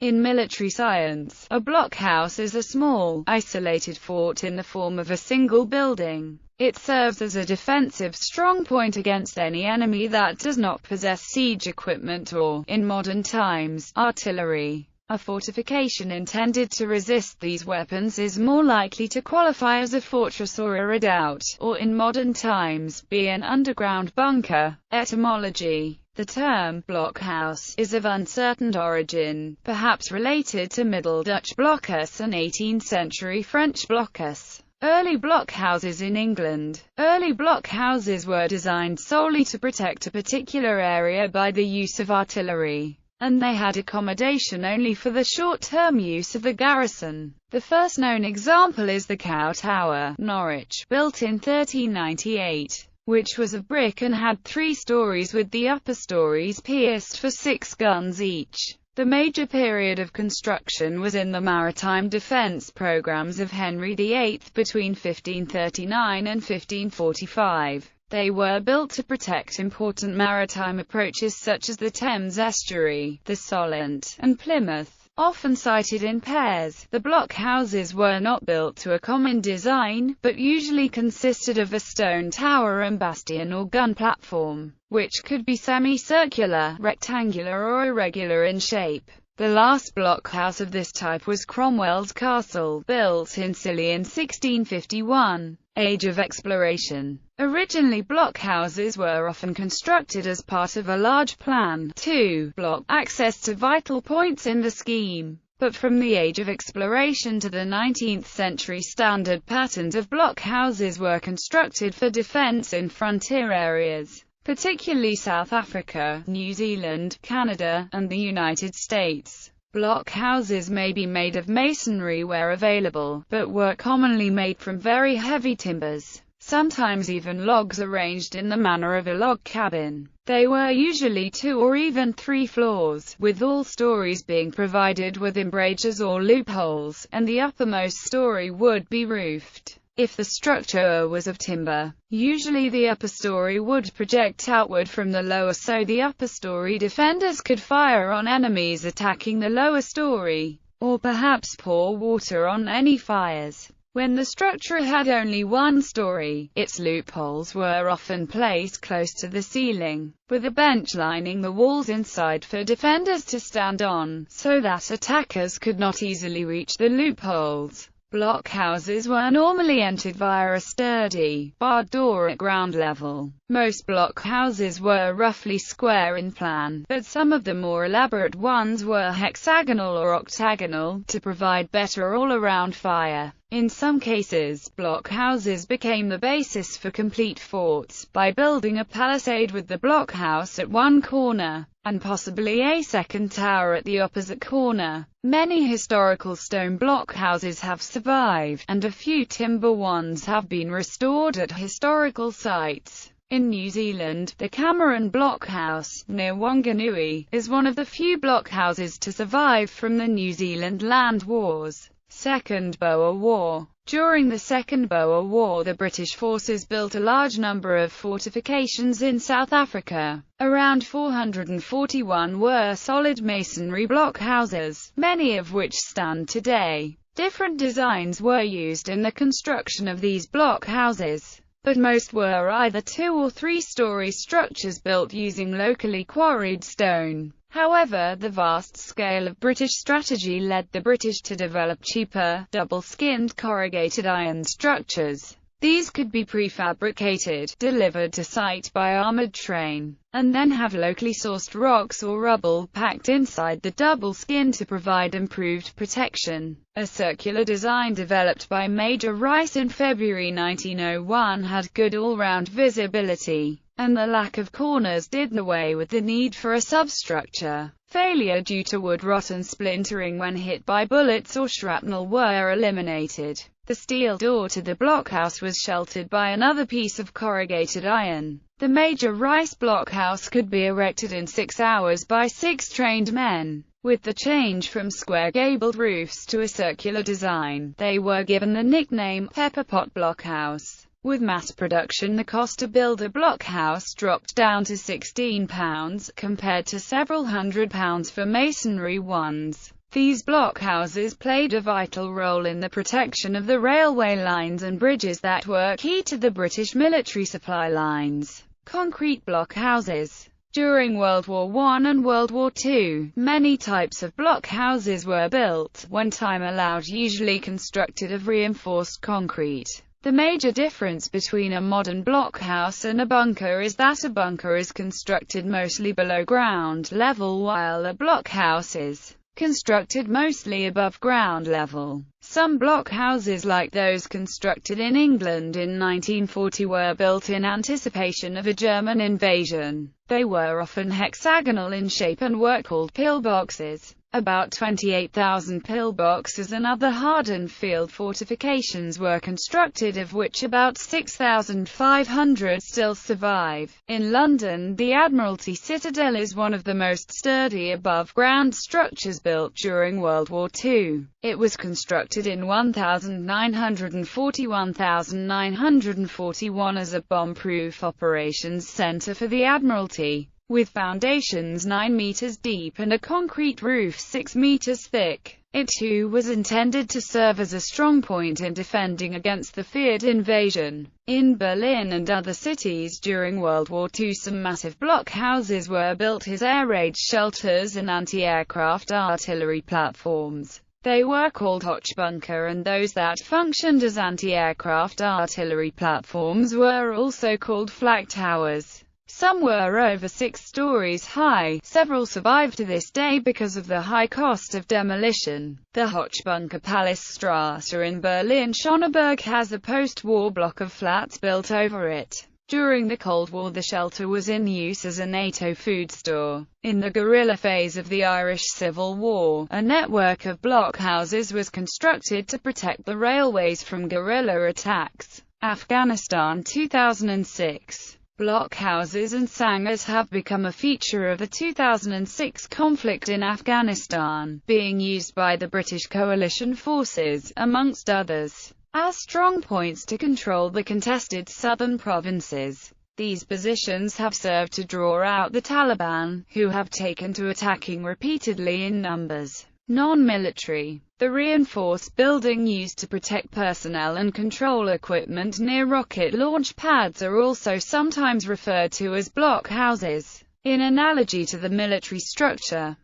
In military science, a blockhouse is a small, isolated fort in the form of a single building. It serves as a defensive strongpoint against any enemy that does not possess siege equipment or, in modern times, artillery. A fortification intended to resist these weapons is more likely to qualify as a fortress or a redoubt, or in modern times, be an underground bunker. Etymology. The term blockhouse is of uncertain origin, perhaps related to Middle Dutch blockhuis and 18th century French blockhuis. Early blockhouses in England. Early blockhouses were designed solely to protect a particular area by the use of artillery, and they had accommodation only for the short-term use of the garrison. The first known example is the Cow Tower, Norwich, built in 1398, which was of brick and had 3 stories with the upper stories pierced for 6 guns each. The major period of construction was in the maritime defence programmes of Henry VIII between 1539 and 1545. They were built to protect important maritime approaches such as the Thames estuary, the Solent, and Plymouth. Often sited in pairs, the blockhouses were not built to a common design, but usually consisted of a stone tower and bastion or gun platform, which could be semicircular, rectangular or irregular in shape. The last blockhouse of this type was Cromwell's castle, built in Scilly in 1651. Age of exploration. Originally blockhouses were often constructed as part of a large plan to block access to vital points in the scheme. But from the Age of Exploration to the 19th century, standard patterns of blockhouses were constructed for defense in frontier areas, particularly South Africa, New Zealand, Canada, and the United States. Blockhouses may be made of masonry where available, but were commonly made from very heavy timbers, sometimes even logs arranged in the manner of a log cabin. They were usually 2 or even 3 floors, with all stories being provided with embrasures or loopholes, and the uppermost story would be roofed. If the structure was of timber, usually the upper story would project outward from the lower so the upper story defenders could fire on enemies attacking the lower story, or perhaps pour water on any fires. When the structure had only one story, its loopholes were often placed close to the ceiling, with a bench lining the walls inside for defenders to stand on, so that attackers could not easily reach the loopholes. Blockhouses were normally entered via a sturdy, barred door at ground level. Most blockhouses were roughly square in plan, but some of the more elaborate ones were hexagonal or octagonal, to provide better all-around fire. In some cases, blockhouses became the basis for complete forts, by building a palisade with the blockhouse at one corner, and possibly a second tower at the opposite corner. Many historical stone blockhouses have survived, and a few timber ones have been restored at historical sites. In New Zealand, the Cameron Blockhouse, near Wanganui, is one of the few blockhouses to survive from the New Zealand Land Wars. Second Boer War. During the Second Boer War, the British forces built a large number of fortifications in South Africa. Around 441 were solid masonry blockhouses, many of which stand today. Different designs were used in the construction of these blockhouses, but most were either 2 or 3-story structures built using locally quarried stone. However, the vast scale of British strategy led the British to develop cheaper, double-skinned corrugated iron structures. These could be prefabricated, delivered to site by armoured train, and then have locally sourced rocks or rubble packed inside the double skin to provide improved protection. A circular design developed by Major Rice in February 1901 had good all-round visibility, and the lack of corners did away with the need for a substructure. Failure due to wood rot and splintering when hit by bullets or shrapnel were eliminated. The steel door to the blockhouse was sheltered by another piece of corrugated iron. The Major Rice blockhouse could be erected in 6 hours by 6 trained men. With the change from square gabled roofs to a circular design, they were given the nickname Pepperpot Blockhouse. With mass production, the cost to build a blockhouse dropped down to £16, compared to several £100 for masonry ones. These blockhouses played a vital role in the protection of the railway lines and bridges that were key to the British military supply lines. Concrete blockhouses. During World War I and World War II, many types of blockhouses were built, when time allowed, usually constructed of reinforced concrete. The major difference between a modern blockhouse and a bunker is that a bunker is constructed mostly below ground level while a blockhouse is constructed mostly above ground level. Some blockhouses, like those constructed in England in 1940, were built in anticipation of a German invasion. They were often hexagonal in shape and were called pillboxes. About 28,000 pillboxes and other hardened field fortifications were constructed, of which about 6,500 still survive. In London, the Admiralty Citadel is one of the most sturdy above-ground structures built during World War II. It was constructed in 1941 as a bomb-proof operations centre for the Admiralty, with foundations 9 meters deep and a concrete roof 6 meters thick. It too was intended to serve as a strong point in defending against the feared invasion. In Berlin and other cities during World War II, some massive blockhouses were built as air raid shelters and anti-aircraft artillery platforms. They were called Hochbunker, and those that functioned as anti-aircraft artillery platforms were also called flak towers. Some were over 6 stories high. Several survive to this day because of the high cost of demolition. The Hochbunker Palacestrasse in Berlin-Schöneberg has a post-war block of flats built over it. During the Cold War, the shelter was in use as a NATO food store. In the guerrilla phase of the Irish Civil War, a network of blockhouses was constructed to protect the railways from guerrilla attacks. Afghanistan 2006. Blockhouses and sangars have become a feature of the 2006 conflict in Afghanistan, being used by the British coalition forces, amongst others, as strong points to control the contested southern provinces. These positions have served to draw out the Taliban, who have taken to attacking repeatedly in numbers. Non-military. The reinforced building used to protect personnel and control equipment near rocket launch pads are also sometimes referred to as blockhouses. In analogy to the military structure,